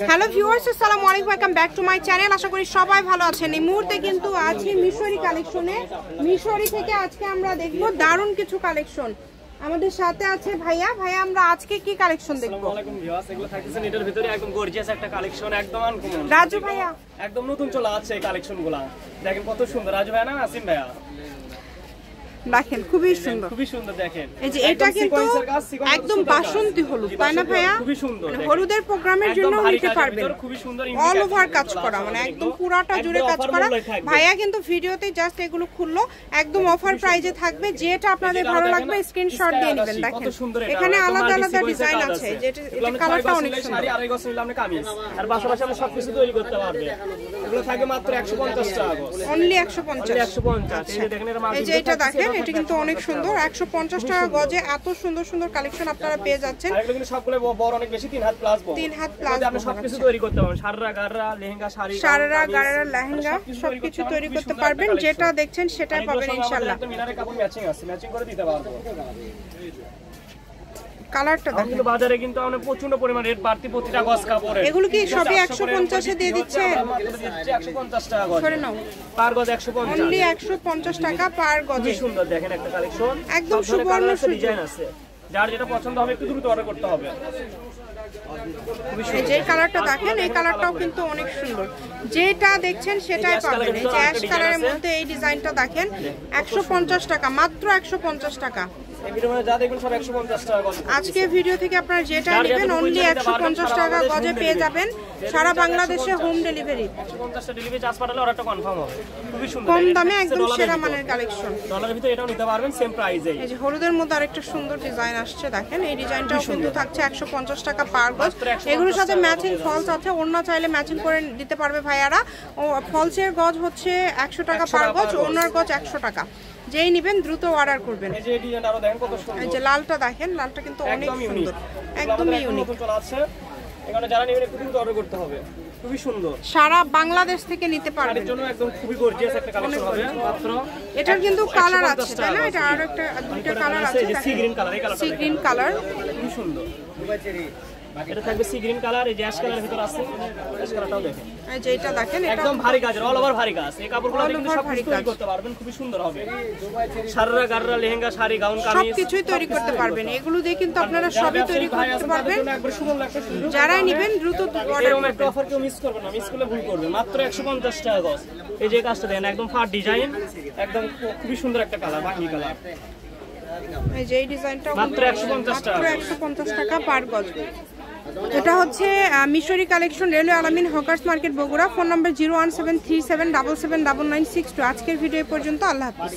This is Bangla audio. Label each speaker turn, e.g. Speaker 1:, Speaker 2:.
Speaker 1: হ্যালো ভিউয়ার্স, আসসালামু আলাইকুম, welcome back to my channel. আশা করি সবাই ভালো আছেন। এই মুহূর্তে কিন্তু আছি মিশরি কালেকশনে। মিশরি থেকে আজকে আমরা দেখব দারুণ কিছু কালেকশন। আমাদের সাথে আছে ভাইয়া। ভাইয়া, আমরা আজকে কি কালেকশন দেখব?
Speaker 2: আসসালামু আলাইকুম ভিউয়ার্স, এগুলো থাকতেছে এটার ভিতরে একদম গর্জিয়াস একটা কালেকশন, একদম আনকমন।
Speaker 1: রাজু ভাইয়া
Speaker 2: একদম নতুন চলে আছে এই কালেকশনগুলো। দেখেন কত সুন্দর। রাজু ভাইয়া না আসিম ভাইয়া,
Speaker 1: দেখেন খুবই সুন্দর,
Speaker 2: খুবই সুন্দর। দেখেন
Speaker 1: এই যে এটা কিন্তু একদম বাসন্তী হলুদ, তাই না ভাইয়া?
Speaker 2: খুবই সুন্দর।
Speaker 1: হলুদের প্রোগ্রামের জন্য নিতে পারবেন।
Speaker 2: খুবই সুন্দর,
Speaker 1: অল ওভার কাজ করা, মানে একদম পুরাটা জুড়ে কাজ করা। ভাইয়া কিন্তু ভিডিওতে জাস্ট এগুলো খুললো, একদম অফার প্রাইজে থাকবে। যেটা আপনাদের ভালো লাগবে স্ক্রিনশট দিয়ে নেবেন। দেখেন এখানে আলাদা আলাদা ডিজাইন আছে, যেটা এটা কালারটা অনেক সুন্দর।
Speaker 2: আড়াই গজ নিলে আপনি কামিজ আর পাশাপাশি আপনি সবকিছু তৈরি করতে পারবেন। এগুলো থাকে মাত্র 150 টাকা গজ,
Speaker 1: অনলি 150।
Speaker 2: 150। এই যে দেখেন এটা মাল,
Speaker 1: এই যে এটা দেখেন, এটা কিন্তু অনেক সুন্দর। 150 টাকা গজে এত সুন্দর সুন্দর কালেকশন আপনারা পেয়ে যাচ্ছেন।
Speaker 2: আর এগুলো কিন্তু সবগুলো বড়, অনেক বেশি 3 হাত প্লাস বড়।
Speaker 1: 3 হাত প্লাস
Speaker 2: আপনি সবকিছু তৈরি করতে পারবেন। সাররা গাররা লেহেঙ্গা শাড়ি,
Speaker 1: সারারা গারারা লেহেঙ্গা সবকিছু তৈরি করতে পারবেন। যেটা দেখছেন সেটাই পাবেন ইনশাআল্লাহ।
Speaker 2: একদম মিনারে কাপড় ম্যাচিং আছে, ম্যাচিং করে দিতে পারবো।
Speaker 1: কালারটা দেখেন,
Speaker 2: কিন্তু বাজারে কিন্তু অনেক প্রচন্ড পরিমাণ রেট বাড়তি প্রতিটা গজ কাপড়ে।
Speaker 1: এগুলো কি সবই 150 এ দিয়ে দিচ্ছে?
Speaker 2: 150 টাকা গজ,
Speaker 1: ধরে নাও
Speaker 2: পার গজ 150,
Speaker 1: অনলি 150 টাকা পার গজে।
Speaker 2: সুন্দর। দেখেন একটা কালেকশন,
Speaker 1: একদম সুবর্ণ
Speaker 2: ডিজাইন আছে। যার যেটা পছন্দ হবে একটু দ্রুত অর্ডার করতে হবে।
Speaker 1: এই যে কালারটা দেখেন, এই কালারটাও কিন্তু অনেক সুন্দর। যেটা দেখছেন সেটাই পাবেন। এই যে অ্যাশ কালারের মধ্যে এই ডিজাইনটা দেখেন, 150 টাকা, মাত্র 150 টাকা।
Speaker 2: এই ভিডিও মানে যা দেখবেন সব 150 টাকা গজ।
Speaker 1: আজকে ভিডিও থেকে আপনারা যেটা নেবেন অনলি 150 টাকা গজে পেয়ে যাবেন। সারা বাংলাদেশে হোম ডেলিভারি।
Speaker 2: 150 টা ডেলিভারি চার্জ পাঠালে অর্ডারটা কনফার্ম হবে। খুবই সুন্দর,
Speaker 1: কম দামে একদম সেরা মানের কালেকশন।
Speaker 2: ডলারের ভিতরে এটাও নিতে পারবেন সেম প্রাইসে।
Speaker 1: এই যে হলুদের মধ্যে আরেকটা সুন্দর ডিজাইন আসছে, দেখেন এই ডিজাইনটাও কিন্তু থাকছে 150 টাকা পার গজ। এগুলোর সাথে ম্যাচিং ফলস আছে, ওড়না চাইলে ম্যাচিং করে দিতে পারবে ভাইয়ারা। ও ফলসের গজ হচ্ছে 100 টাকা পার গজ, ওড়নার গজ 100 টাকা। যেই নেবেন দ্রুত অর্ডার করবেন।
Speaker 2: এই যে ডিজাইন আরো দেখেন কত সুন্দর।
Speaker 1: এই যে লালটা দেখেন, লালটা কিন্তু অনেক সুন্দর, একদমই ইউনিক।
Speaker 2: চলে আসছে, এখানে যারা নেবেন একটু দ্রুত অর্ডার করতে হবে। খুবই সুন্দর,
Speaker 1: সারা বাংলাদেশ থেকে নিতে পারবেন।
Speaker 2: এর জন্য একদম খুবই গর্জিয়াস একটা কালেকশন হবে। মাত্র
Speaker 1: এটার কিন্তু কালার আছে, তাই না? এটা আরো একটা দুইটা কালার আছে,
Speaker 2: এই যে সি গ্রিন কালার, এই কালারটা
Speaker 1: সি গ্রিন কালার
Speaker 2: খুবই সুন্দর। এটা থাকবে সি গ্রিন কালার, এই যে অ্যাশ কালারের ভিতর আছে, অ্যাশ কালারটাও দেখেন।
Speaker 1: এই যে এটা দেখেন, এটা
Speaker 2: একদম ভারী কাজ, অল ওভার ভারী কাজ। এই কাপড়গুলো কিন্তু সব তৈরি করতে পারবেন, খুবই সুন্দর হবে। সাররা গাররা লেহেঙ্গা শাড়ি গাউন কামিজ
Speaker 1: সবকিছুই তৈরি করতে পারবেন। এগুলো দিয়ে কিন্তু আপনারা সবই তৈরি করতে পারবেন। যারাই নেবেন দ্রুত অর্ডার
Speaker 2: করবেন। একটা অফার কেউ মিস করবেন না, মিস করলে ভুল করবেন। মাত্র 150 টাকা গজ। এই যে কাজটা দেন, একদম ফার ডিজাইন, একদম খুবই সুন্দর একটা কালার, বাঙ্গি কালার।
Speaker 1: এই যে এই ডিজাইনটাও
Speaker 2: মাত্র 150 টাকা,
Speaker 1: মাত্র 150 টাকা পার গজ। এটা হচ্ছে মিশরি কালেকশন, রেলওয়ে আলামিন হকার্স মার্কেট বগুড়া। ফোন নম্বর 01737779962। আজকের ভিডিও পর্যন্ত, আল্লাহ হাফেজ।